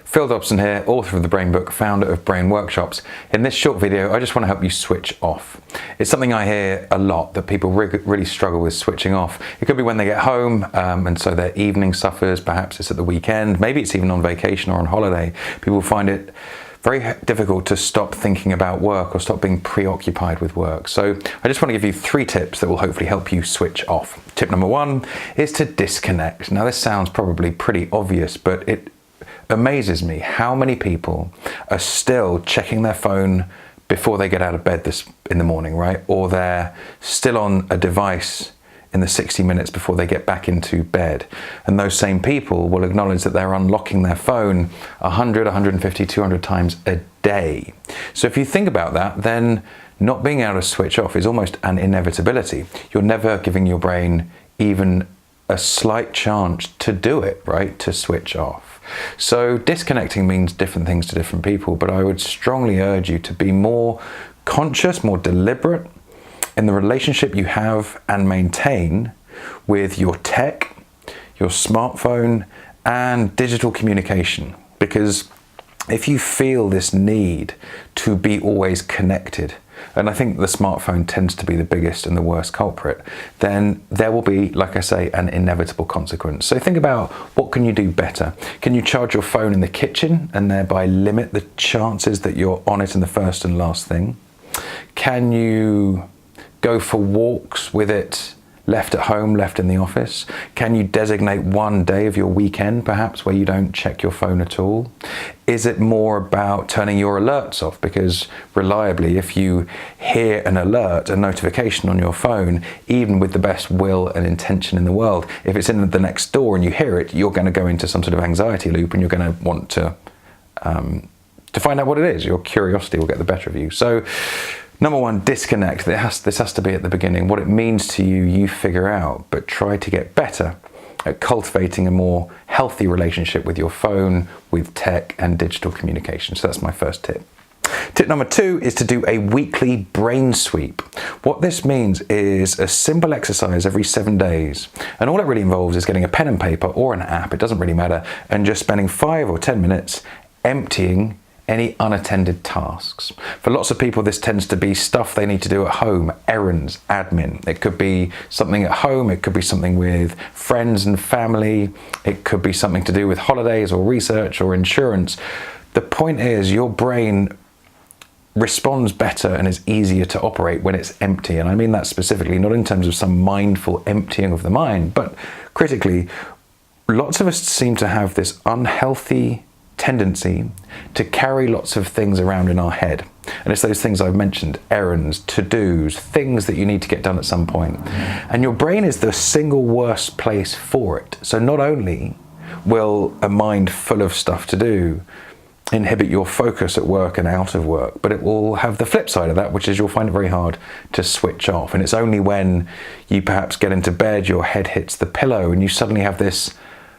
Phil Dobson here, author of the Brain Book, founder of Brain Workshops. In this short video, I just want to help you switch off. It's something I hear a lot, that people really struggle with switching off. It could be when they get home and so their evening suffers, perhaps it's at the weekend, maybe it's even on vacation or on holiday. People find it very difficult to stop thinking about work or stop being preoccupied with work. So I just want to give you 3 tips that will hopefully help you switch off. Tip number 1 is to disconnect. Now this sounds probably pretty obvious, but it amazes me how many people are still checking their phone before they get out of bed in the morning, right? Or they're still on a device in the 60 minutes before they get back into bed. And those same people will acknowledge that they're unlocking their phone 100, 150, 200 times a day. So if you think about that, then not being able to switch off is almost an inevitability. You're never giving your brain even a slight chance to do it, right? To switch off. So disconnecting means different things to different people, but I would strongly urge you to be more conscious, more deliberate in the relationship you have and maintain with your tech, your smartphone, and digital communication. Because if you feel this need to be always connected, and I think the smartphone tends to be the biggest and the worst culprit, then there will be, like I say, an inevitable consequence. So think about, what can you do better? Can you charge your phone in the kitchen and thereby limit the chances that you're on it in the first and last thing? Can you go for walks with it left at home, left in the office? Can you designate one day of your weekend, perhaps, where you don't check your phone at all? Is it more about turning your alerts off? Because reliably, if you hear an alert, a notification on your phone, even with the best will and intention in the world, if it's in the next door and you hear it, you're going to go into some sort of anxiety loop and you're going to want to find out what it is. Your curiosity will get the better of you. So, number 1, disconnect. This has to be at the beginning. What it means to you, you figure out, but try to get better at cultivating a more healthy relationship with your phone, with tech and digital communication. So that's my first tip. Tip number 2 is to do a weekly brain sweep. What this means is a simple exercise every 7 days. And all it really involves is getting a pen and paper or an app, it doesn't really matter, and just spending 5 or 10 minutes emptying any unattended tasks. For lots of people, this tends to be stuff they need to do at home, errands, admin. It could be something at home, it could be something with friends and family, it could be something to do with holidays or research or insurance. The point is, your brain responds better and is easier to operate when it's empty. And I mean that specifically, not in terms of some mindful emptying of the mind, but critically, lots of us seem to have this unhealthy tendency to carry lots of things around in our head. And it's those things I've mentioned, errands, to-dos, things that you need to get done at some point. And your brain is the single worst place for it. So not only will a mind full of stuff to do inhibit your focus at work and out of work, but it will have the flip side of that, which is you'll find it very hard to switch off. And it's only when you perhaps get into bed, your head hits the pillow and you suddenly have this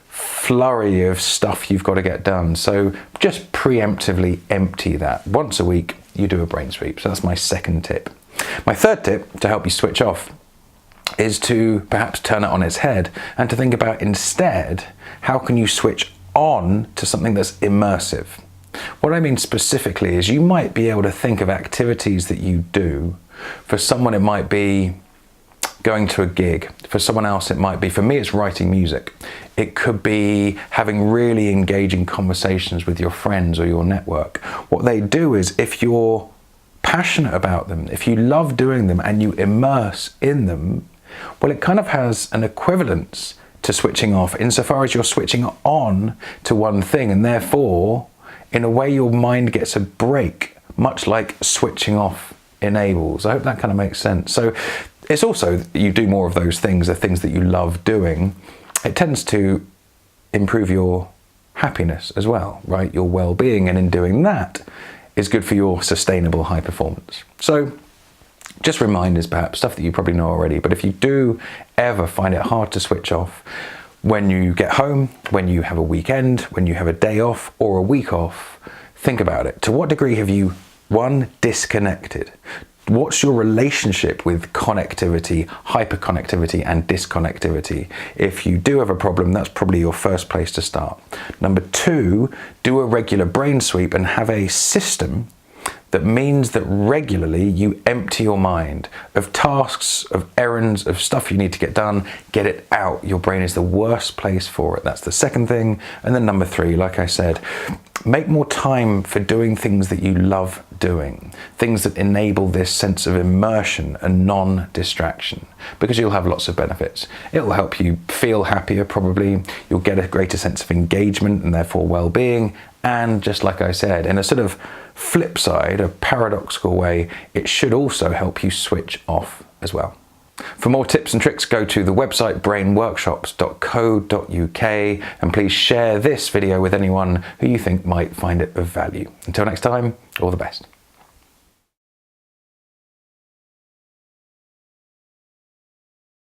flurry of stuff you've got to get done. So just preemptively empty that. Once a week, you do a brain sweep. So that's my second tip. My third tip to help you switch off is to perhaps turn it on its head and to think about, instead, how can you switch on to something that's immersive? What I mean specifically is you might be able to think of activities that you do. For someone, it might be going to a gig. For someone else, it might be, for me, it's writing music. It could be having really engaging conversations with your friends or your network. What they do is, if you're passionate about them, if you love doing them and you immerse in them, well, it kind of has an equivalence to switching off insofar as you're switching on to one thing, and therefore, in a way, your mind gets a break, much like switching off enables. I hope that kind of makes sense. So it's also, you do more of those things, the things that you love doing, it tends to improve your happiness as well, right? Your well-being, and in doing that is good for your sustainable high performance. So just reminders, perhaps, stuff that you probably know already, but if you do ever find it hard to switch off, when you get home, when you have a weekend, when you have a day off or a week off, think about it. To what degree have you, 1, disconnected? What's your relationship with connectivity, hyperconnectivity, and disconnectivity? If you do have a problem, that's probably your first place to start. Number 2, do a regular brain sweep and have a system that means that regularly you empty your mind of tasks, of errands, of stuff you need to get done. Get it out. Your brain is the worst place for it. That's the second thing. And then number 3, like I said, make more time for doing things that you love doing, things that enable this sense of immersion and non-distraction, because you'll have lots of benefits. It will help you feel happier, probably. You'll get a greater sense of engagement and therefore well-being. And just like I said, in a sort of flip side, a paradoxical way, it should also help you switch off as well. For more tips and tricks, go to the website brainworkshops.co.uk, and please share this video with anyone who you think might find it of value. Until next time, all the best.